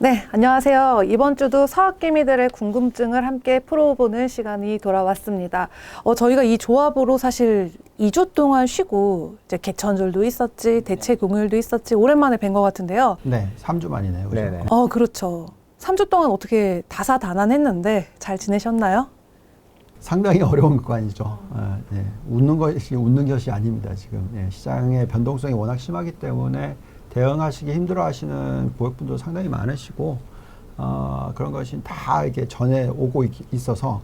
네, 안녕하세요. 이번 주도 서학개미들의 궁금증을 함께 풀어보는 시간이 돌아왔습니다. 저희가 이 조합으로 사실 2주 동안 쉬고 이제 개천절도 있었지, 대체공휴일도 있었지, 오랜만에 뵌 것 같은데요. 네, 3주 만이네요. 그죠? 네네. 그렇죠. 3주 동안 어떻게 다사다난했는데 잘 지내셨나요? 상당히 어려운 구간이죠. 예, 웃는 것이 아닙니다. 지금 시장의 변동성이 워낙 심하기 때문에 대응하시기 힘들어하시는 고객분도 상당히 많으시고 그런 것이 다 이게 전에 오고 있어서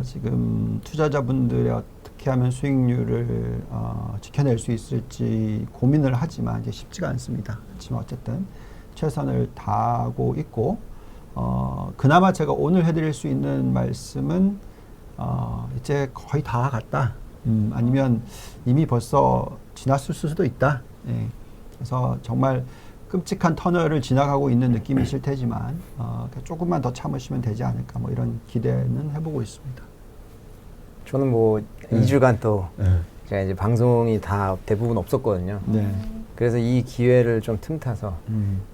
지금 투자자분들이 어떻게 하면 수익률을 지켜낼 수 있을지 고민을 하지만 이게 쉽지가 않습니다. 하지만 어쨌든 최선을 다하고 있고 그나마 제가 오늘 해드릴 수 있는 말씀은 이제 거의 다 갔다. 아니면 이미 벌써 지났을 수도 있다. 예. 그래서 정말 끔찍한 터널을 지나가고 있는 느낌이실 테지만 조금만 더 참으시면 되지 않을까 뭐 이런 기대는 해보고 있습니다. 저는 뭐 2주간 또 네. 제가 이제 방송이 다 대부분 없었거든요. 네. 그래서 이 기회를 좀 틈타서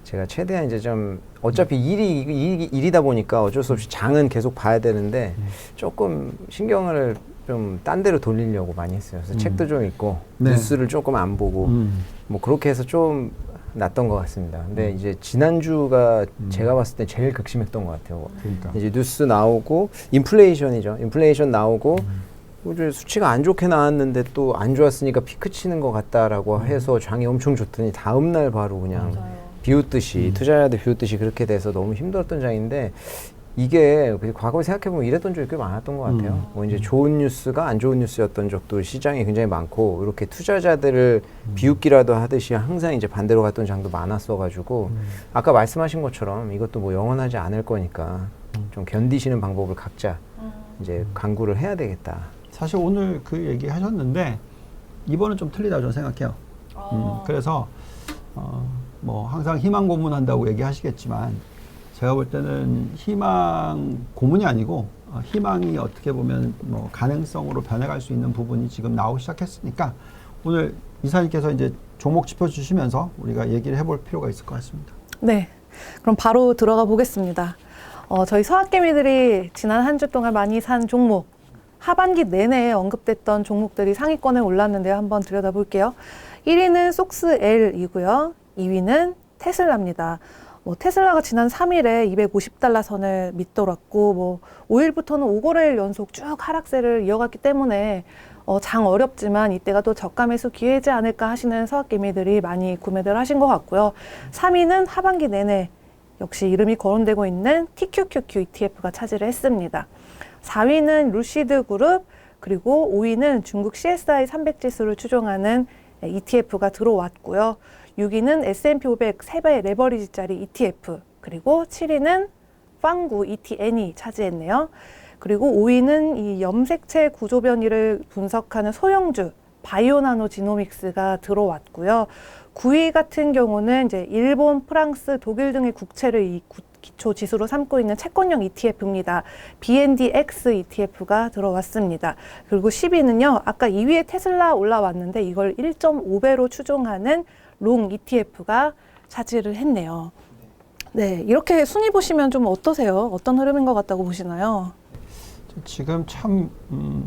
제가 최대한 이제 좀 어차피 일이다 보니까 어쩔 수 없이 장은 계속 봐야 되는데 조금 신경을 좀 딴 데로 돌리려고 많이 했어요. 그래서 책도 좀 읽고 네. 뉴스를 조금 안 보고 뭐 그렇게 해서 좀 낫던 것 같습니다. 근데 이제 지난주가 제가 봤을 때 제일 극심했던 것 같아요. 그러니까. 이제 뉴스 나오고 인플레이션 나오고 이제 수치가 안 좋게 나왔는데 또 안 좋았으니까 피크 치는 것 같다라고 해서 장이 엄청 좋더니 다음날 바로 그냥 비웃듯이 투자자들 비웃듯이 그렇게 돼서 너무 힘들었던 장인데 이게 과거에 생각해보면 이랬던 적이 꽤 많았던 것 같아요. 뭐 이제 좋은 뉴스가 안 좋은 뉴스였던 적도 시장에 굉장히 많고 이렇게 투자자들을 비웃기라도 하듯이 항상 이제 반대로 갔던 장도 많았어가지고 아까 말씀하신 것처럼 이것도 뭐 영원하지 않을 거니까 좀 견디시는 방법을 각자 이제 강구를 해야 되겠다. 사실 오늘 그 얘기 하셨는데 이번은 좀 틀리다고 저는 생각해요. 그래서 뭐 항상 희망 고문한다고 얘기하시겠지만 제가 볼 때는 희망 고문이 아니고 희망이 어떻게 보면 뭐 가능성으로 변해갈 수 있는 부분이 지금 나오기 시작했으니까 오늘 이사님께서 이제 종목 짚어주시면서 우리가 얘기를 해볼 필요가 있을 것 같습니다. 네, 그럼 바로 들어가 보겠습니다. 저희 서학개미들이 지난 한 주 동안 많이 산 종목, 하반기 내내 언급됐던 종목들이 상위권에 올랐는데요. 한번 들여다볼게요. 1위는 속스L이고요. 2위는 테슬라입니다. 테슬라가 지난 3일에 250달러 선을 밑돌았고 5일부터는 5거래일 연속 쭉 하락세를 이어갔기 때문에 장 어렵지만 이때가 또 저가 매수 기회지 않을까 하시는 서학개미들이 많이 구매들 하신 것 같고요. 3위는 하반기 내내 역시 이름이 거론되고 있는 TQQQ ETF가 차지를 했습니다. 4위는 루시드 그룹, 그리고 5위는 중국 CSI 300 지수를 추종하는 ETF가 들어왔고요. 6위는 S&P 500 3배 레버리지짜리 ETF, 그리고 7위는 빵구 ETN이 차지했네요. 그리고 5위는 이 염색체 구조 변이를 분석하는 소형주 바이오나노 지노믹스가 들어왔고요. 9위 같은 경우는 이제 일본, 프랑스, 독일 등의 국채를 이 기초 지수로 삼고 있는 채권형 ETF입니다. BNDX ETF가 들어왔습니다. 그리고 10위는요, 아까 2위에 테슬라 올라왔는데 이걸 1.5배로 추종하는 롱 ETF가 차지를 했네요. 네, 이렇게 순위 보시면 좀 어떠세요? 어떤 흐름인 것 같다고 보시나요? 지금 참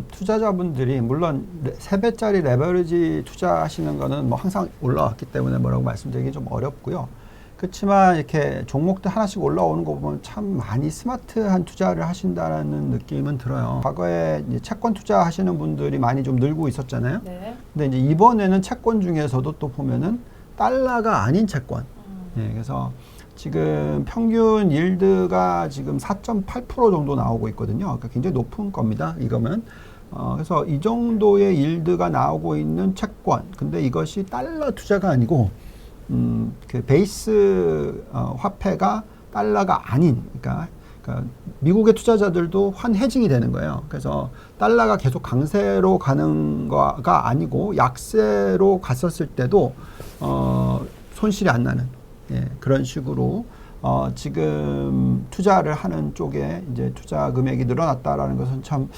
투자자분들이 물론 3배짜리 레버리지 투자하시는 거는 뭐 항상 올라왔기 때문에 뭐라고 말씀드리기 좀 어렵고요. 그렇지만 이렇게 종목들 하나씩 올라오는 거 보면 참 많이 스마트한 투자를 하신다는 느낌은 들어요. 과거에 이제 채권 투자하시는 분들이 많이 좀 늘고 있었잖아요. 네. 근데 이제 이번에는 채권 중에서도 또 보면은 달러가 아닌 채권. 네, 그래서 지금 평균 일드가 지금 4.8% 정도 나오고 있거든요. 그러니까 굉장히 높은 겁니다. 이거면. 그래서 이 정도의 일드가 나오고 있는 채권. 근데 이것이 달러 투자가 아니고, 그 베이스 화폐가 달러가 아닌, 그러니까 미국의 투자자들도 환 해징이 되는 거예요. 그래서 달러가 계속 강세로 가는 거가 아니고 약세로 갔었을 때도 손실이 안 나는. 예, 그런 식으로 지금 투자를 하는 쪽에 이제 투자 금액이 늘어났다라는 것은 참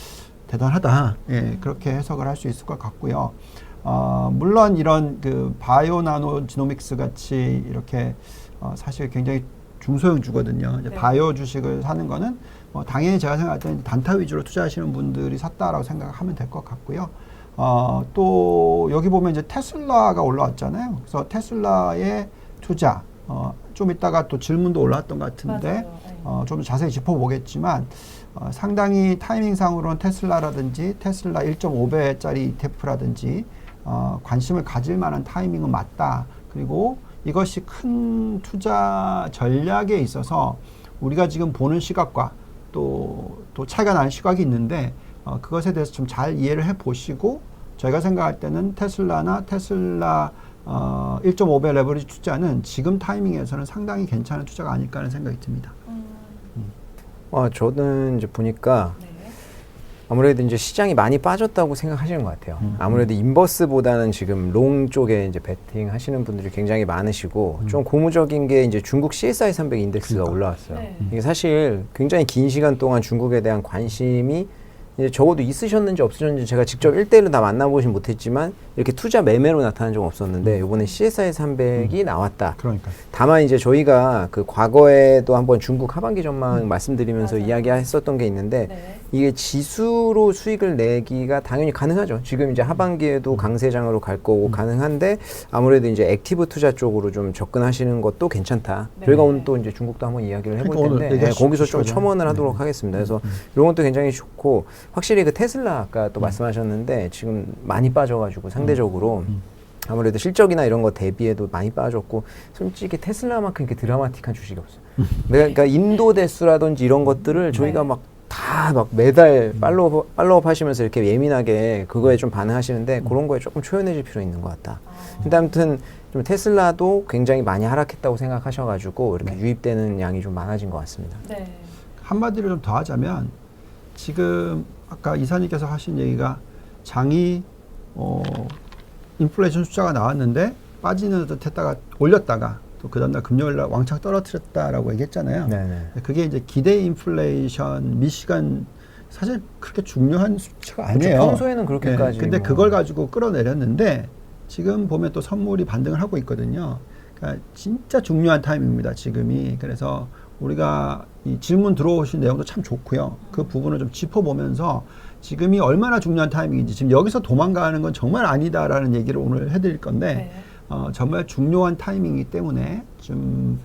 대단하다. 예, 그렇게 해석을 할 수 있을 것 같고요. 물론 이런 그 바이오 나노 지노믹스 같이 이렇게 사실 굉장히 중소형 주거든요. 이제 네. 바이오 주식을 사는 거는 당연히 제가 생각할 때는 단타 위주로 투자하시는 분들이 샀다라고 생각하면 될 것 같고요. 또 여기 보면 이제 테슬라가 올라왔잖아요. 그래서 테슬라의 투자 좀 이따가 또 질문도 올라왔던 것 같은데 좀 자세히 짚어보겠지만 상당히 타이밍상으로는 테슬라라든지 테슬라 1.5배짜리 ETF라든지 관심을 가질 만한 타이밍은 맞다. 그리고 이것이 큰 투자 전략에 있어서 우리가 지금 보는 시각과 또 차이가 나는 시각이 있는데 그것에 대해서 좀 잘 이해를 해 보시고 저희가 생각할 때는 테슬라나 테슬라 1.5배 레버리지 투자는 지금 타이밍에서는 상당히 괜찮은 투자가 아닐까 하는 생각이 듭니다. 저는 이제 보니까 네. 아무래도 이제 시장이 많이 빠졌다고 생각하시는 것 같아요. 아무래도 인버스보다는 지금 롱 쪽에 이제 베팅 하시는 분들이 굉장히 많으시고 좀 고무적인 게 이제 중국 CSI 300 인덱스가 올라왔어요. 네. 이게 사실 굉장히 긴 시간 동안 중국에 대한 관심이 이제 적어도 있으셨는지 없으셨는지 제가 직접 1대1로 다 만나보진 못했지만 이렇게 투자 매매로 나타난 적은 없었는데 이번에 CSI 300이 나왔다. 그러니까. 다만 이제 저희가 그 과거에도 한번 중국 하반기 전망 말씀드리면서 이야기했었던 게 있는데 네. 이게 지수로 수익을 내기가 당연히 가능하죠. 지금 이제 하반기에도 강세장으로 갈 거고 가능한데 아무래도 이제 액티브 투자 쪽으로 좀 접근하시는 것도 괜찮다. 네. 저희가 오늘 또 이제 중국도 한번 이야기를 해볼 그러니까 텐데 오늘 거기서 좀 얘기하시죠. 첨언을 하도록 하겠습니다. 그래서 이런 것도 굉장히 좋고 확실히 그 테슬라 아까 또 말씀하셨는데 지금 많이 빠져가지고 상대적으로 아무래도 실적이나 이런 거 대비해도 많이 빠졌고 솔직히 테슬라만큼 이렇게 드라마틱한 주식이 없어요. 그러니까 인도 대수라든지 이런 것들을 저희가 막 다 막 매달 팔로우업 하시면서 이렇게 예민하게 그거에 좀 반응하시는데 그런 거에 조금 초연해질 필요 있는 것 같다. 근데 아무튼 좀 테슬라도 굉장히 많이 하락했다고 생각하셔가지고 이렇게 유입되는 양이 좀 많아진 것 같습니다. 네. 한마디로 좀 더 하자면 지금 아까 이사님께서 하신 얘기가 장이 인플레이션 숫자가 나왔는데 빠지는 듯 했다가 올렸다가 또 그 다음날 금요일날 왕창 떨어뜨렸다라고 얘기했잖아요. 네네. 그게 이제 기대 인플레이션 미시간 사실 그렇게 중요한 수치가 아니에요. 그렇죠. 평소에는 그렇게까지. 근데 뭐. 그걸 가지고 끌어내렸는데 지금 보면 또 선물이 반등을 하고 있거든요. 그러니까 진짜 중요한 타임입니다. 지금이. 그래서 우리가 이 질문 들어오신 내용도 참 좋고요. 그 부분을 좀 짚어보면서 지금이 얼마나 중요한 타이밍인지 지금 여기서 도망가는 건 정말 아니다라는 얘기를 오늘 해드릴 건데 네. 정말 중요한 타이밍이기 때문에 좀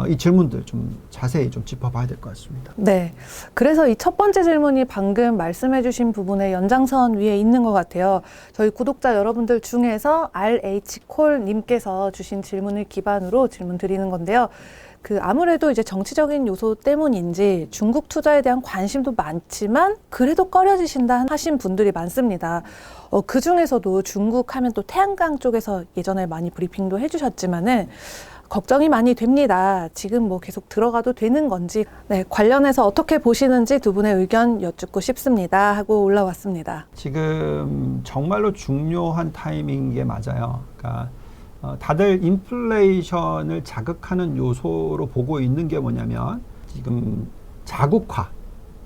이 질문들 좀 자세히 좀 짚어봐야 될 것 같습니다. 네. 그래서 이 첫 번째 질문이 방금 말씀해주신 부분의 연장선 위에 있는 것 같아요. 저희 구독자 여러분들 중에서 RH콜님께서 주신 질문을 기반으로 질문 드리는 건데요. 아무래도 이제 정치적인 요소 때문인지 중국 투자에 대한 관심도 많지만 그래도 꺼려지신다 하신 분들이 많습니다. 그 중에서도 중국 하면 또 태양광 쪽에서 예전에 많이 브리핑도 해주셨지만은 걱정이 많이 됩니다. 지금 뭐 계속 들어가도 되는 건지, 네, 관련해서 어떻게 보시는지 두 분의 의견 여쭙고 싶습니다 하고 올라왔습니다. 지금 정말로 중요한 타이밍인 게 맞아요. 그러니까 다들 인플레이션을 자극하는 요소로 보고 있는 게 뭐냐면 지금 자국화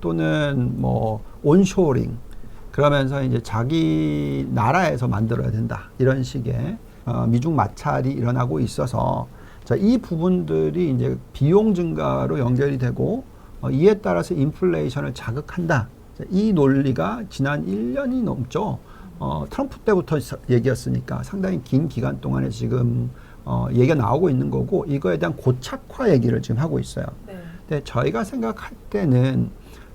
또는 뭐 온쇼링 그러면서 이제 자기 나라에서 만들어야 된다 이런 식의 미중 마찰이 일어나고 있어서 자, 이 부분들이 이제 비용 증가로 연결이 되고 이에 따라서 인플레이션을 자극한다. 자, 이 논리가 지난 1년이 넘죠. 트럼프 때부터 얘기였으니까 상당히 긴 기간 동안에 지금 얘기가 나오고 있는 거고 이거에 대한 고착화 얘기를 지금 하고 있어요. 네. 근데 저희가 생각할 때는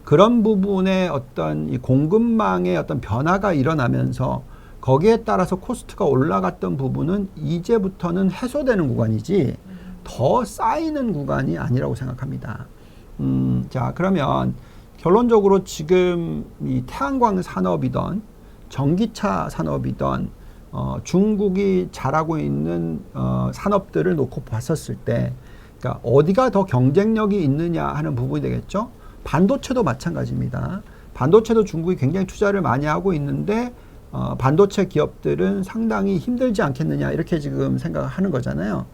그런 부분에 어떤 이 공급망의 어떤 변화가 일어나면서 거기에 따라서 코스트가 올라갔던 부분은 이제부터는 해소되는 구간이지 더 쌓이는 구간이 아니라고 생각합니다. 자, 그러면 결론적으로 지금 이 태양광 산업이던 전기차 산업이던 중국이 잘하고 있는 산업들을 놓고 봤었을 때 그러니까 어디가 더 경쟁력이 있느냐 하는 부분이 되겠죠. 반도체도 마찬가지입니다. 반도체도 중국이 굉장히 투자를 많이 하고 있는데 반도체 기업들은 상당히 힘들지 않겠느냐 이렇게 지금 생각하는 거잖아요.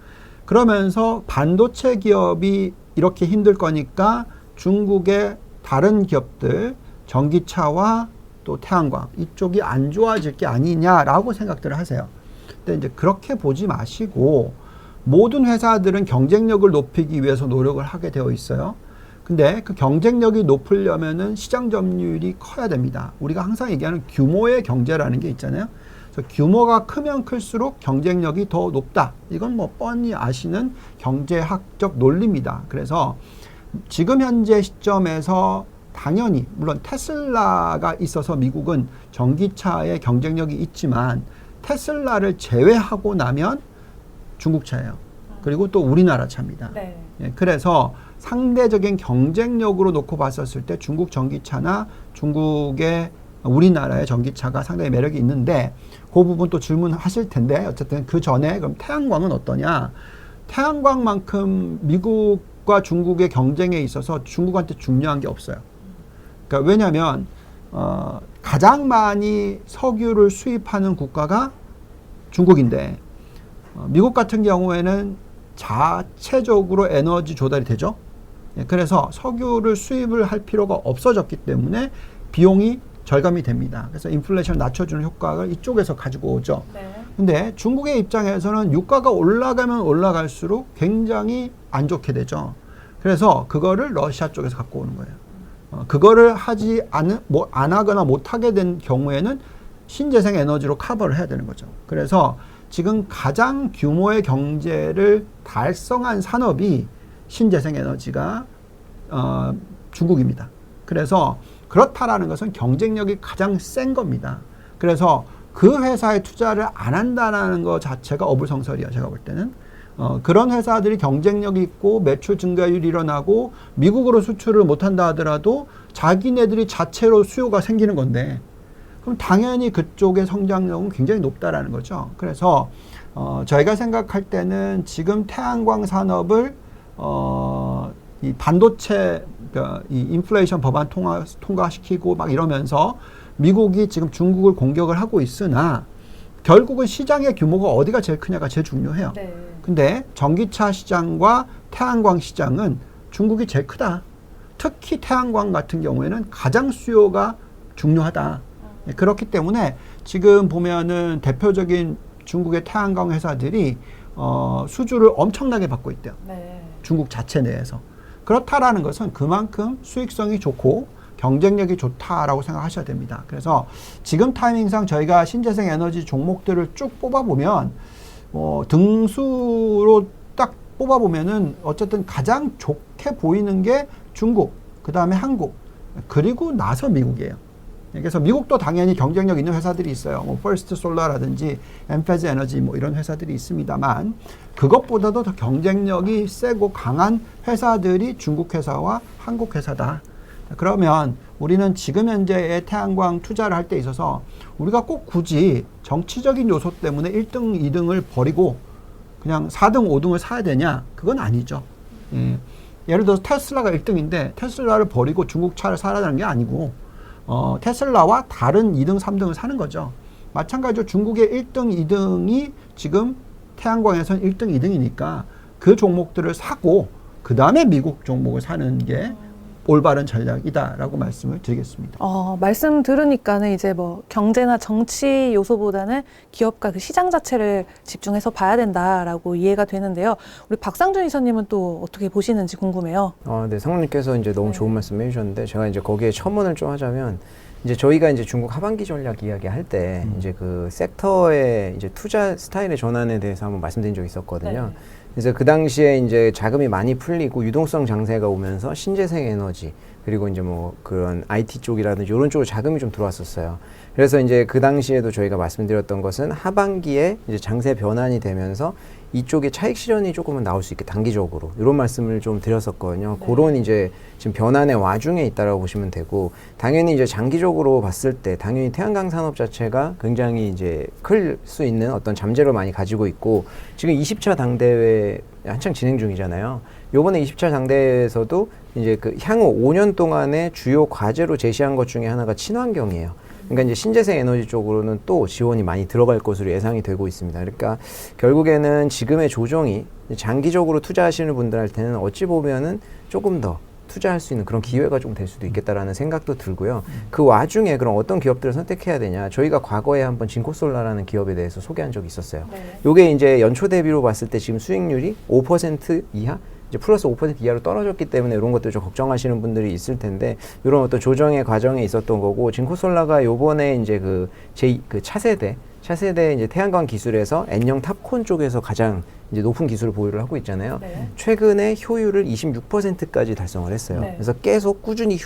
그러면서 반도체 기업이 이렇게 힘들 거니까 중국의 다른 기업들 전기차와 또 태양광 이쪽이 안 좋아질 게 아니냐라고 생각들을 하세요. 근데 이제 그렇게 보지 마시고 모든 회사들은 경쟁력을 높이기 위해서 노력을 하게 되어 있어요. 근데 그 경쟁력이 높으려면은 시장 점유율이 커야 됩니다. 우리가 항상 얘기하는 규모의 경제라는 게 있잖아요. 그래서 규모가 크면 클수록 경쟁력이 더 높다. 이건 뭐 뻔히 아시는 경제학적 논리입니다. 그래서 지금 현재 시점에서 당연히 물론 테슬라가 있어서 미국은 전기차의 경쟁력이 있지만 테슬라를 제외하고 나면 중국 차예요. 그리고 또 우리나라 차입니다. 네. 예, 그래서 상대적인 경쟁력으로 놓고 봤었을 때 중국 전기차나 중국의 우리나라의 전기차가 상당히 매력이 있는데 그 부분 또 질문하실 텐데 어쨌든 그 전에 그럼 태양광은 어떠냐? 태양광만큼 미국과 중국의 경쟁에 있어서 중국한테 중요한 게 없어요. 그러니까 왜냐하면 가장 많이 석유를 수입하는 국가가 중국인데 미국 같은 경우에는 자체적으로 에너지 조달이 되죠. 그래서 석유를 수입을 할 필요가 없어졌기 때문에 비용이 절감이 됩니다. 그래서 인플레이션을 낮춰주는 효과를 이쪽에서 가지고 오죠. 네. 근데 중국의 입장에서는 유가가 올라가면 올라갈수록 굉장히 안 좋게 되죠. 그래서 그거를 러시아 쪽에서 갖고 오는 거예요. 그거를 안 하거나 못 하게 된 경우에는 신재생 에너지로 커버를 해야 되는 거죠. 그래서 지금 가장 규모의 경제를 달성한 산업이 신재생 에너지가 중국입니다. 그래서 그렇다라는 것은 경쟁력이 가장 센 겁니다. 그래서 그 회사에 투자를 안 한다는 것 자체가 어불성설이야, 제가 볼 때는. 그런 회사들이 경쟁력이 있고 매출 증가율이 일어나고 미국으로 수출을 못한다 하더라도 자기네들이 자체로 수요가 생기는 건데 그럼 당연히 그쪽의 성장력은 굉장히 높다라는 거죠. 그래서 저희가 생각할 때는 지금 태양광 산업을 이 반도체 이 인플레이션 법안 통과시키고 막 이러면서 미국이 지금 중국을 공격을 하고 있으나 결국은 시장의 규모가 어디가 제일 크냐가 제일 중요해요. 네. 근데 전기차 시장과 태양광 시장은 중국이 제일 크다. 특히 태양광 같은 경우에는 가장 수요가 중요하다. 그렇기 때문에 지금 보면은 대표적인 중국의 태양광 회사들이 수주를 엄청나게 받고 있대요. 네. 중국 자체 내에서. 그렇다라는 것은 그만큼 수익성이 좋고 경쟁력이 좋다라고 생각하셔야 됩니다. 그래서 지금 타이밍상 저희가 신재생 에너지 종목들을 쭉 뽑아보면 등수로 딱 뽑아보면은 어쨌든 가장 좋게 보이는 게 중국, 그 다음에 한국, 그리고 나서 미국이에요. 그래서 미국도 당연히 경쟁력 있는 회사들이 있어요. 뭐 퍼스트 솔라라든지 엠페즈 에너지 뭐 이런 회사들이 있습니다만 그것보다도 더 경쟁력이 세고 강한 회사들이 중국 회사와 한국 회사다. 그러면 우리는 지금 현재의 태양광 투자를 할 때 있어서 우리가 꼭 굳이 정치적인 요소 때문에 1등, 2등을 버리고 그냥 4등, 5등을 사야 되냐? 그건 아니죠. 예를 들어서 테슬라가 1등인데 테슬라를 버리고 중국 차를 사라는 게 아니고 테슬라와 다른 2등, 3등을 사는 거죠. 마찬가지로 중국의 1등, 2등이 지금 태양광에서는 1등, 2등이니까 그 종목들을 사고 그 다음에 미국 종목을 사는 게 올바른 전략이다라고 말씀을 드리겠습니다. 말씀 들으니까는 이제 뭐 경제나 정치 요소보다는 기업과 그 시장 자체를 집중해서 봐야 된다라고 이해가 되는데요. 우리 박상준 이사님은 또 어떻게 보시는지 궁금해요. 네, 상무님께서 이제 너무 좋은 말씀 해주셨는데 제가 이제 거기에 첨언을 좀 하자면 이제 저희가 이제 중국 하반기 전략 이야기할 때 이제 그 섹터의 이제 투자 스타일의 전환에 대해서 한번 말씀드린 적이 있었거든요. 네. 그래서 그 당시에 이제 자금이 많이 풀리고 유동성 장세가 오면서 신재생 에너지 그리고 이제 뭐 그런 IT 쪽이라든지 이런 쪽으로 자금이 좀 들어왔었어요. 그래서 이제 그 당시에도 저희가 말씀드렸던 것은 하반기에 이제 장세 변환이 되면서 이쪽에 차익 실현이 조금은 나올 수 있게 단기적으로 이런 말씀을 좀 드렸었거든요. 네. 그런 이제 지금 변환의 와중에 있다라고 보시면 되고 당연히 이제 장기적으로 봤을 때 당연히 태양광 산업 자체가 굉장히 이제 클 수 있는 어떤 잠재를 많이 가지고 있고 지금 20차 당대회 한창 진행 중이잖아요. 요번에 20차 당대회에서도 이제 그 향후 5년 동안의 주요 과제로 제시한 것 중에 하나가 친환경이에요. 그러니까 이제 신재생 에너지 쪽으로는 또 지원이 많이 들어갈 것으로 예상이 되고 있습니다. 그러니까 결국에는 지금의 조정이 장기적으로 투자하시는 분들한테는 어찌 보면은 조금 더 투자할 수 있는 그런 기회가 좀 될 수도 있겠다라는 생각도 들고요. 그 와중에 그럼 어떤 기업들을 선택해야 되냐? 저희가 과거에 한번 진코솔라라는 기업에 대해서 소개한 적이 있었어요. 네. 요게 이제 연초 대비로 봤을 때 지금 수익률이 5% 이하? 이제 플러스 5% 이하로 떨어졌기 때문에 이런 것들 좀 걱정하시는 분들이 있을 텐데 이런 어떤 조정의 과정에 있었던 거고 진코솔라가 요번에 이제 그 차세대 이제 태양광 기술에서 N형 탑콘 쪽에서 가장 이제 높은 기술을 보유를 하고 있잖아요. 네. 최근에 효율을 26%까지 달성을 했어요. 네. 그래서 계속 꾸준히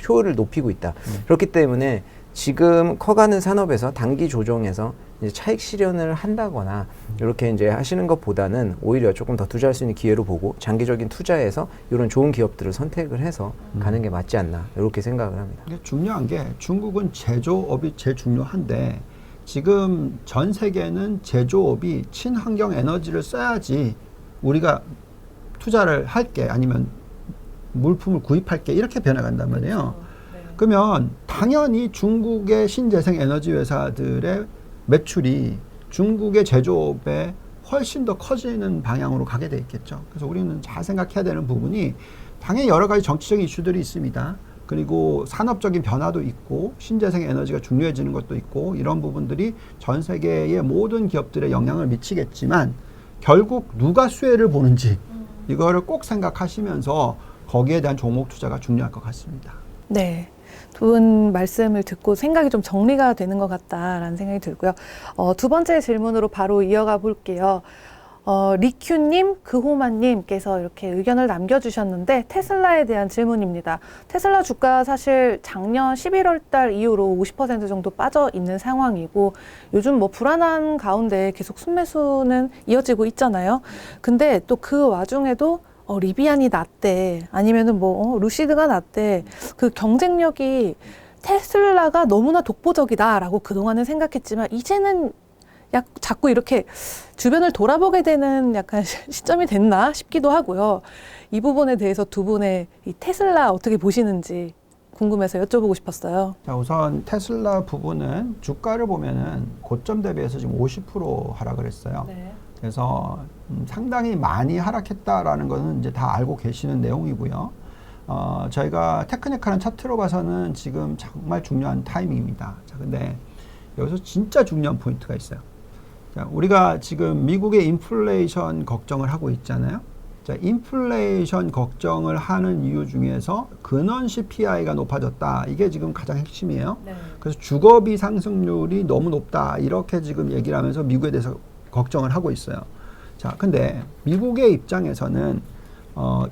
효율을 높이고 있다. 그렇기 때문에 지금 커가는 산업에서 단기 조정에서 이제 차익 실현을 한다거나 이렇게 이제 하시는 것보다는 오히려 조금 더 투자할 수 있는 기회로 보고 장기적인 투자에서 이런 좋은 기업들을 선택을 해서 가는 게 맞지 않나 이렇게 생각을 합니다. 이게 중요한 게 중국은 제조업이 제일 중요한데 지금 전 세계는 제조업이 친환경 에너지를 써야지 우리가 투자를 할게 아니면 물품을 구입할게 이렇게 변해간단 말이에요. 네. 그러면 당연히 중국의 신재생 에너지 회사들의 매출이 중국의 제조업에 훨씬 더 커지는 방향으로 가게 돼 있겠죠. 그래서 우리는 잘 생각해야 되는 부분이 당연히 여러 가지 정치적인 이슈들이 있습니다. 그리고 산업적인 변화도 있고 신재생 에너지가 중요해지는 것도 있고 이런 부분들이 전 세계의 모든 기업들에 영향을 미치겠지만 결국 누가 수혜를 보는지 이거를 꼭 생각하시면서 거기에 대한 종목 투자가 중요할 것 같습니다. 네. 두 분 말씀을 듣고 생각이 좀 정리가 되는 것 같다라는 생각이 들고요. 두 번째 질문으로 바로 이어가 볼게요. 리큐님, 그호만님께서 이렇게 의견을 남겨주셨는데 테슬라에 대한 질문입니다. 테슬라 주가 사실 작년 11월 달 이후로 50% 정도 빠져 있는 상황이고 요즘 뭐 불안한 가운데 계속 순매수는 이어지고 있잖아요. 근데 또 그 와중에도 리비안이 낫대 아니면은 뭐 루시드가 낫대 그 경쟁력이 테슬라가 너무나 독보적이다라고 그동안은 생각했지만 이제는 자꾸 이렇게 주변을 돌아보게 되는 약간 시점이 됐나 싶기도 하고요. 이 부분에 대해서 두 분의 이 테슬라 어떻게 보시는지 궁금해서 여쭤보고 싶었어요. 자, 우선 테슬라 부분은 주가를 보면은 고점 대비해서 지금 50% 하락을 했어요. 네. 그래서 상당히 많이 하락했다라는 거는 이제 다 알고 계시는 내용이고요. 저희가 테크니컬한 차트로 봐서는 지금 정말 중요한 타이밍입니다. 자, 근데 여기서 진짜 중요한 포인트가 있어요. 자, 우리가 지금 미국의 인플레이션 걱정을 하고 있잖아요. 자, 인플레이션 걱정을 하는 이유 중에서 근원 CPI가 높아졌다. 이게 지금 가장 핵심이에요. 네. 그래서 주거비 상승률이 너무 높다. 이렇게 지금 얘기를 하면서 미국에 대해서 걱정을 하고 있어요. 자, 근데 미국의 입장에서는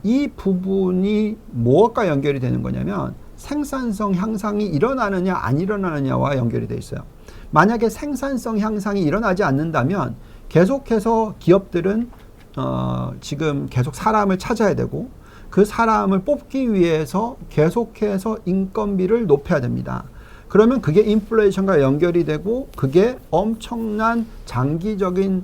이 부분이 무엇과 연결이 되는 거냐면 생산성 향상이 일어나느냐 안 일어나느냐와 연결이 돼 있어요. 만약에 생산성 향상이 일어나지 않는다면 계속해서 기업들은 지금 계속 사람을 찾아야 되고 그 사람을 뽑기 위해서 계속해서 인건비를 높여야 됩니다. 그러면 그게 인플레이션과 연결이 되고 그게 엄청난 장기적인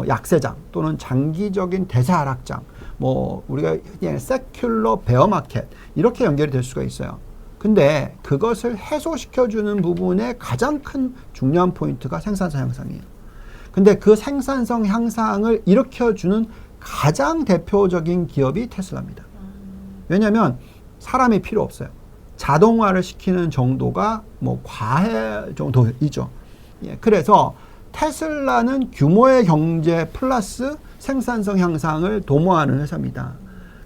약세장 또는 장기적인 대세 하락장 뭐 우리가 그냥 세큘러 베어 마켓 이렇게 연결이 될 수가 있어요. 근데 그것을 해소시켜주는 부분의 가장 큰 중요한 포인트가 생산성 향상이에요. 근데 그 생산성 향상을 일으켜주는 가장 대표적인 기업이 테슬라입니다. 왜냐하면 사람이 필요 없어요. 자동화를 시키는 정도가 뭐 과해 정도이죠. 예, 그래서 테슬라는 규모의 경제 플러스 생산성 향상을 도모하는 회사입니다.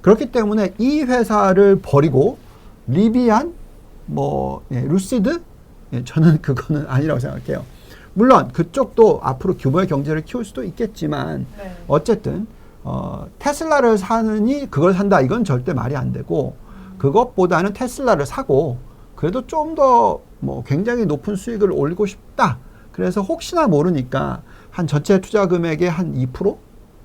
그렇기 때문에 이 회사를 버리고 리비안, 루시드? 예, 저는 그거는 아니라고 생각해요. 물론 그쪽도 앞으로 규모의 경제를 키울 수도 있겠지만 네. 어쨌든 테슬라를 사느니 그걸 산다 이건 절대 말이 안 되고 그것보다는 테슬라를 사고 그래도 좀 더 굉장히 높은 수익을 올리고 싶다. 그래서 혹시나 모르니까 한 전체 투자 금액의 한 2%?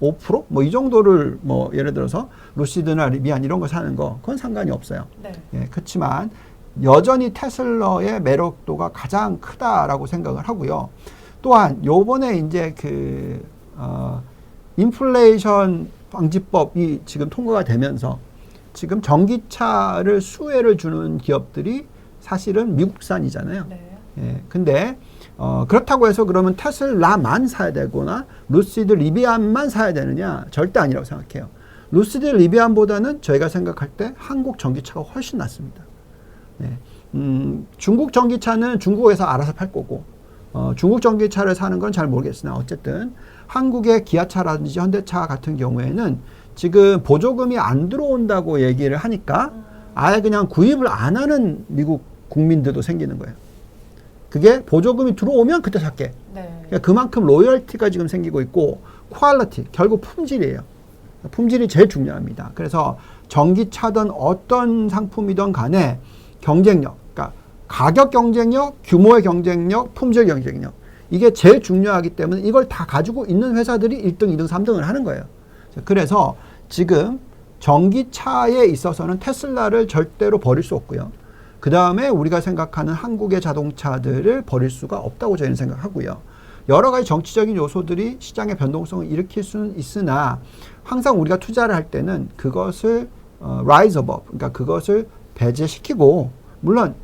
5%? 이 정도를 예를 들어서 루시드나 리비안 이런 거 사는 거 그건 상관이 없어요. 네. 예, 그렇지만 여전히 테슬라의 매력도가 가장 크다라고 생각을 하고요. 또한 요번에 이제 인플레이션 방지법이 지금 통과가 되면서 지금 전기차를 수혜를 주는 기업들이 사실은 미국산이잖아요. 네. 예, 근데 그렇다고 해서 그러면 테슬라만 사야 되거나 루시드 리비안만 사야 되느냐? 절대 아니라고 생각해요. 루시드 리비안보다는 저희가 생각할 때 한국 전기차가 훨씬 낫습니다. 네. 중국 전기차는 중국에서 알아서 팔 거고, 중국 전기차를 사는 건 잘 모르겠으나 어쨌든 한국의 기아차라든지 현대차 같은 경우에는 지금 보조금이 안 들어온다고 얘기를 하니까 아예 그냥 구입을 안 하는 미국 국민들도 생기는 거예요. 그게 보조금이 들어오면 그때 살게. 네. 그러니까 그만큼 로열티가 지금 생기고 있고, 퀄리티, 결국 품질이에요. 품질이 제일 중요합니다. 그래서 전기차든 어떤 상품이든 간에 경쟁력, 그러니까 가격 경쟁력, 규모의 경쟁력, 품질 경쟁력, 이게 제일 중요하기 때문에 이걸 다 가지고 있는 회사들이 1등, 2등, 3등을 하는 거예요. 그래서 지금 전기차에 있어서는 테슬라를 절대로 버릴 수 없고요. 그 다음에 우리가 생각하는 한국의 자동차들을 버릴 수가 없다고 저희는 생각하고요. 여러 가지 정치적인 요소들이 시장의 변동성을 일으킬 수는 있으나 항상 우리가 투자를 할 때는 그것을 rise above, 그러니까 그것을 배제시키고, 물론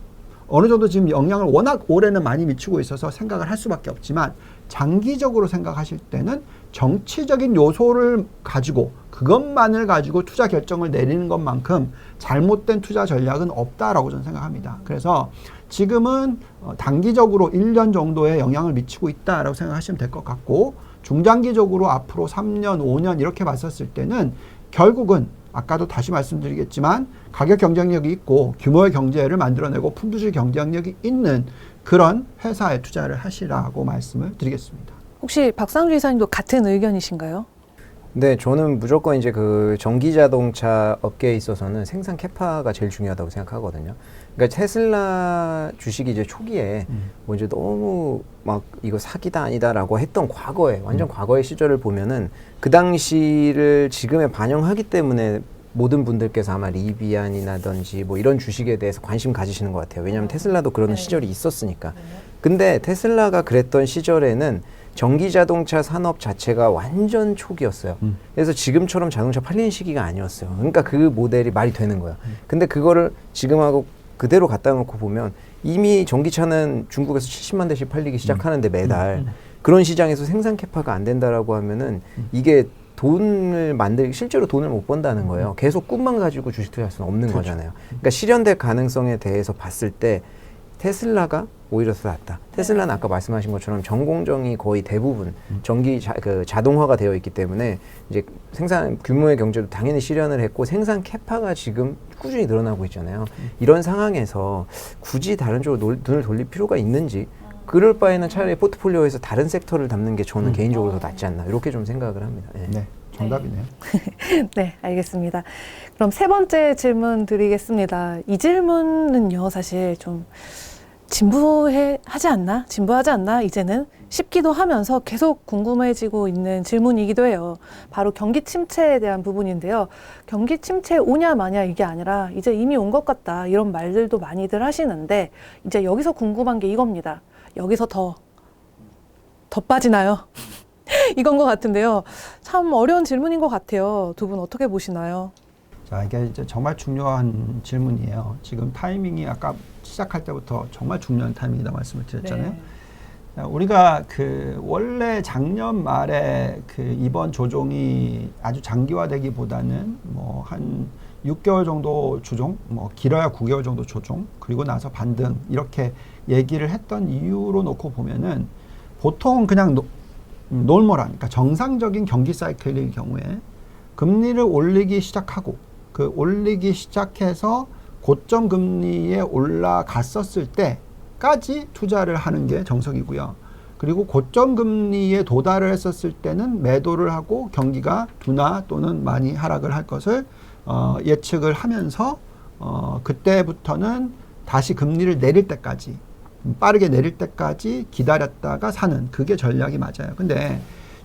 어느 정도 지금 영향을 워낙 올해는 많이 미치고 있어서 생각을 할 수밖에 없지만 장기적으로 생각하실 때는 정치적인 요소를 가지고 그것만을 가지고 투자 결정을 내리는 것만큼 잘못된 투자 전략은 없다라고 저는 생각합니다. 그래서 지금은 단기적으로 1년 정도의 영향을 미치고 있다라고 생각하시면 될 것 같고, 중장기적으로 앞으로 3년, 5년 이렇게 봤었을 때는 결국은 아까도 다시 말씀드리겠지만 가격 경쟁력이 있고 규모의 경제를 만들어내고 품질 경쟁력이 있는 그런 회사에 투자를 하시라고 말씀을 드리겠습니다. 혹시 박상주 이사님도 같은 의견이신가요? 네, 저는 무조건 이제 그 전기 자동차 업계에 있어서는 생산 캐파가 제일 중요하다고 생각하거든요. 그러니까 테슬라 주식이 이제 초기에 뭐 이제 너무 막 이거 사기다 아니다라고 했던 과거에, 완전 과거의 시절을 보면은 그 당시를 지금에 반영하기 때문에 모든 분들께서 아마 리비안이라든지 뭐 이런 주식에 대해서 관심 가지시는 것 같아요. 왜냐하면 테슬라도 그런 시절이 있었으니까. 근데 테슬라가 그랬던 시절에는 전기 자동차 산업 자체가 완전 초기였어요. 그래서 지금처럼 자동차 팔리는 시기가 아니었어요. 그러니까 그 모델이 말이 되는 거예요. 근데 그거를 지금하고 그대로 갖다 놓고 보면 이미 전기차는 중국에서 70만 대씩 팔리기 시작하는데 매달 그런 시장에서 생산 캐파가 안 된다라고 하면은 이게 돈을 만들기, 실제로 돈을 못 번다는 거예요. 계속 꿈만 가지고 주식 투자할 수는 없는 그렇죠. 거잖아요. 그러니까 실현될 가능성에 대해서 봤을 때 테슬라가 오히려 더 낫다. 테슬라는 아까 말씀하신 것처럼 전 공정이 거의 대부분 자동화가 되어 있기 때문에 이제 생산 규모의 경제도 당연히 실현을 했고 생산 캐파가 지금 꾸준히 늘어나고 있잖아요. 이런 상황에서 굳이 다른 쪽으로 눈을 돌릴 필요가 있는지, 그럴 바에는 차라리 포트폴리오에서 다른 섹터를 담는 게 저는 개인적으로 더 낫지 않나 이렇게 좀 생각을 합니다. 네. 네, 정답이네요. 네, 알겠습니다. 그럼 세 번째 질문 드리겠습니다. 이 질문은요, 사실 좀 진부하지 않나 이제는 싶기도 하면서 계속 궁금해지고 있는 질문이기도 해요. 바로 경기 침체에 대한 부분인데요. 경기 침체 오냐 마냐 이게 아니라 이제 이미 온 것 같다, 이런 말들도 많이들 하시는데 이제 여기서 궁금한 게 이겁니다. 여기서 더 빠지나요? 이건 것 같은데요. 참 어려운 질문인 것 같아요. 두 분 어떻게 보시나요? 자, 이게 이제 정말 중요한 질문이에요. 지금 타이밍이 아까 시작할 때부터 정말 중요한 타이밍이다 말씀을 드렸잖아요. 네. 자, 우리가 원래 작년 말에 이번 조정이 아주 장기화되기보다는 뭐 한 6개월 정도 조정, 뭐 길어야 9개월 정도 조정, 그리고 나서 반등 이렇게 얘기를 했던 이유로 놓고 보면은 보통 그냥 노멀한, 그러니까 정상적인 경기 사이클의 경우에 금리를 올리기 시작하고 올리기 시작해서 고점 금리에 올라갔었을 때까지 투자를 하는 게 정석이고요. 그리고 고점 금리에 도달을 했었을 때는 매도를 하고 경기가 둔화 또는 많이 하락을 할 것을 예측을 하면서 그때부터는 다시 금리를 내릴 때까지, 빠르게 내릴 때까지 기다렸다가 사는, 그게 전략이 맞아요. 근데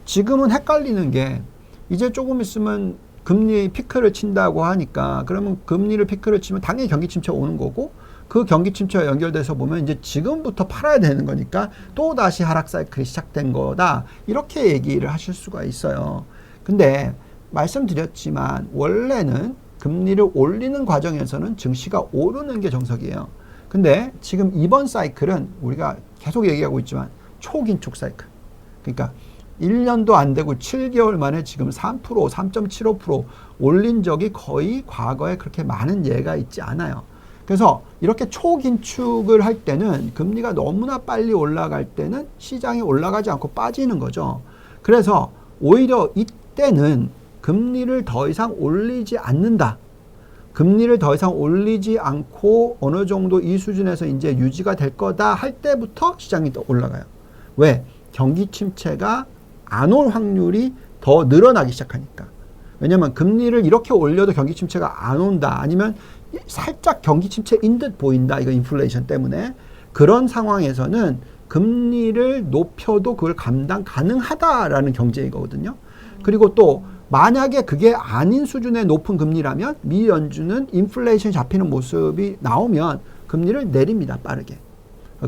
지금은 헷갈리는 게 이제 조금 있으면 금리 피크를 친다고 하니까, 그러면 금리를 피크를 치면 당연히 경기 침체가 오는 거고, 그 경기 침체와 연결돼서 보면 이제 지금부터 팔아야 되는 거니까 또 다시 하락 사이클이 시작된 거다, 이렇게 얘기를 하실 수가 있어요. 근데 말씀드렸지만 원래는 금리를 올리는 과정에서는 증시가 오르는 게 정석이에요. 근데 지금 이번 사이클은 우리가 계속 얘기하고 있지만 초긴축 사이클, 그러니까 1년도 안 되고 7개월 만에 지금 3%, 3.75% 올린 적이 거의 과거에 그렇게 많은 예가 있지 않아요. 그래서 이렇게 초긴축을 할 때는 금리가 너무나 빨리 올라갈 때는 시장이 올라가지 않고 빠지는 거죠. 그래서 오히려 이때는 금리를 더 이상 올리지 않는다. 금리를 더 이상 올리지 않고 어느 정도 이 수준에서 이제 유지가 될 거다 할 때부터 시장이 더 올라가요. 왜? 경기 침체가 안 올 확률이 더 늘어나기 시작하니까. 왜냐면 금리를 이렇게 올려도 경기 침체가 안 온다. 아니면 살짝 경기 침체인 듯 보인다. 이거 인플레이션 때문에. 그런 상황에서는 금리를 높여도 그걸 감당 가능하다라는 경제이거든요. 그리고 또 만약에 그게 아닌 수준의 높은 금리라면 미 연준은 인플레이션 잡히는 모습이 나오면 금리를 내립니다. 빠르게.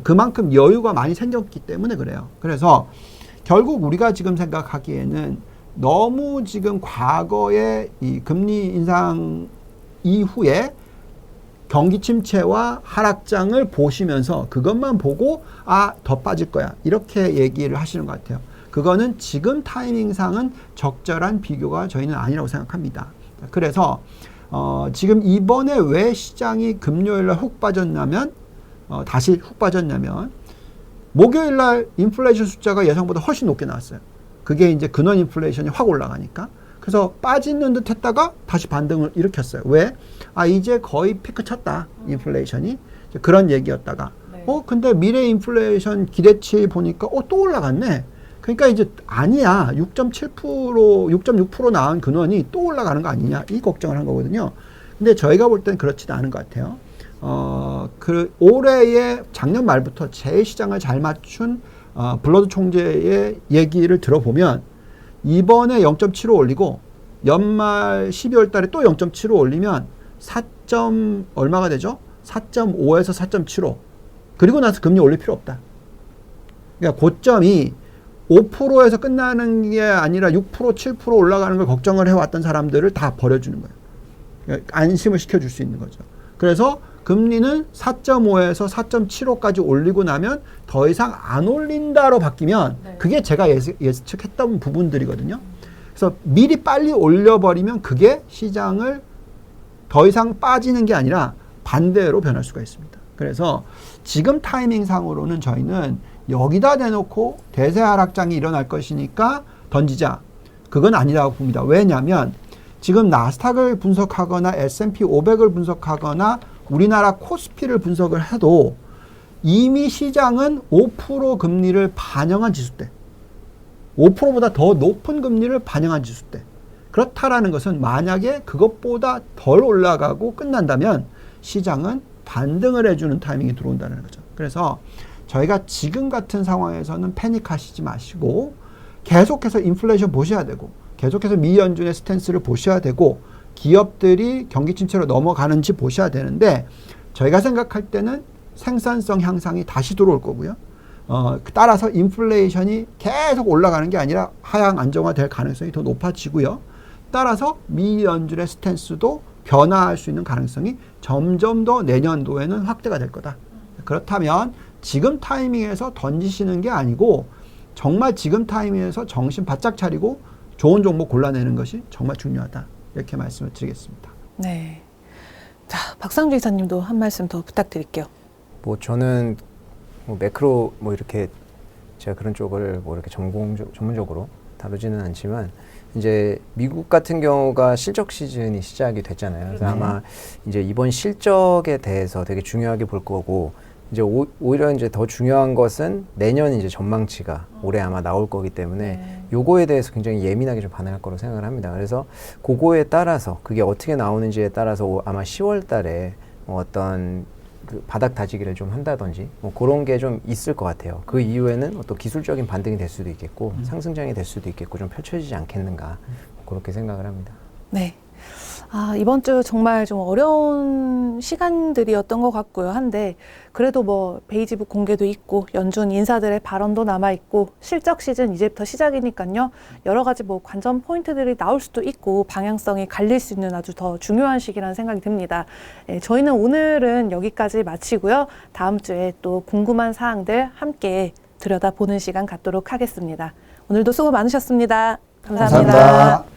그만큼 여유가 많이 생겼기 때문에 그래요. 그래서 결국 우리가 지금 생각하기에는 너무 지금 과거의 이 금리 인상 이후에 경기 침체와 하락장을 보시면서 그것만 보고 더 빠질 거야. 이렇게 얘기를 하시는 것 같아요. 그거는 지금 타이밍상은 적절한 비교가 저희는 아니라고 생각합니다. 그래서 지금 이번에 왜 시장이 금요일날 훅 빠졌냐면 다시 훅 빠졌냐면 목요일날 인플레이션 숫자가 예상보다 훨씬 높게 나왔어요. 그게 이제 근원 인플레이션이 확 올라가니까. 그래서 빠지는 듯 했다가 다시 반등을 일으켰어요. 왜? 이제 거의 피크 쳤다. 인플레이션이. 그런 얘기였다가. 네. 근데 미래 인플레이션 기대치 보니까 또 올라갔네. 그러니까 이제 아니야. 6.7%, 6.6% 나온 근원이 또 올라가는 거 아니냐. 이 걱정을 한 거거든요. 근데 저희가 볼 때는 그렇지도 않은 것 같아요. 올해의 작년 말부터 제일 시장을 잘 맞춘 블러드 총재의 얘기를 들어보면 이번에 0.75 올리고 연말 12월 달에 또 0.75 올리면 4. 얼마가 되죠? 4.5에서 4.75. 그리고 나서 금리 올릴 필요 없다. 그러니까 고점이 5%에서 끝나는 게 아니라 6%, 7% 올라가는 걸 걱정을 해왔던 사람들을 다 버려주는 거예요. 그러니까 안심을 시켜줄 수 있는 거죠. 그래서 금리는 4.5에서 4.75까지 올리고 나면 더 이상 안 올린다로 바뀌면 네. 그게 제가 예측했던 부분들이거든요. 그래서 미리 빨리 올려버리면 그게 시장을 더 이상 빠지는 게 아니라 반대로 변할 수가 있습니다. 그래서 지금 타이밍상으로는 저희는 여기다 대놓고 대세 하락장이 일어날 것이니까 던지자. 그건 아니라고 봅니다. 왜냐하면 지금 나스닥을 분석하거나 S&P 500을 분석하거나 우리나라 코스피를 분석을 해도 이미 시장은 5% 금리를 반영한 지수대, 5%보다 더 높은 금리를 반영한 지수대. 그렇다라는 것은 만약에 그것보다 덜 올라가고 끝난다면 시장은 반등을 해주는 타이밍이 들어온다는 거죠. 그래서 저희가 지금 같은 상황에서는 패닉하시지 마시고 계속해서 인플레이션 보셔야 되고 계속해서 미 연준의 스탠스를 보셔야 되고 기업들이 경기 침체로 넘어가는지 보셔야 되는데 저희가 생각할 때는 생산성 향상이 다시 들어올 거고요. 따라서 인플레이션이 계속 올라가는 게 아니라 하향 안정화될 가능성이 더 높아지고요. 따라서 미 연준의 스탠스도 변화할 수 있는 가능성이 점점 더 내년도에는 확대가 될 거다. 그렇다면 지금 타이밍에서 던지시는 게 아니고 정말 지금 타이밍에서 정신 바짝 차리고 좋은 종목 골라내는 것이 정말 중요하다. 이렇게 말씀을 드리겠습니다. 네. 자, 박상주 이사님도 한 말씀 더 부탁드릴게요. 저는 매크로 이렇게 제가 그런 쪽을 이렇게 전문적으로 다루지는 않지만 이제 미국 같은 경우가 실적 시즌이 시작이 됐잖아요. 그래서 아마 이제 이번 실적에 대해서 되게 중요하게 볼 거고 이제 오히려 이제 더 중요한 것은 내년 이제 전망치가 올해 아마 나올 거기 때문에 요거에 대해서 굉장히 예민하게 좀 반응할 거라고 생각을 합니다. 그래서 그거에 따라서 그게 어떻게 나오는지에 따라서 아마 10월 달에 어떤 그 바닥 다지기를 좀 한다든지 그런 게 좀 있을 것 같아요. 그 이후에는 또 기술적인 반등이 될 수도 있겠고 상승장이 될 수도 있겠고 좀 펼쳐지지 않겠는가 그렇게 생각을 합니다. 네. 이번 주 정말 좀 어려운 시간들이었던 것 같고요. 한데 그래도 베이지북 공개도 있고 연준 인사들의 발언도 남아있고 실적 시즌 이제부터 시작이니까요. 여러 가지 관전 포인트들이 나올 수도 있고 방향성이 갈릴 수 있는 아주 더 중요한 시기라는 생각이 듭니다. 저희는 오늘은 여기까지 마치고요. 다음 주에 또 궁금한 사항들 함께 들여다보는 시간 갖도록 하겠습니다. 오늘도 수고 많으셨습니다. 감사합니다. 감사합니다.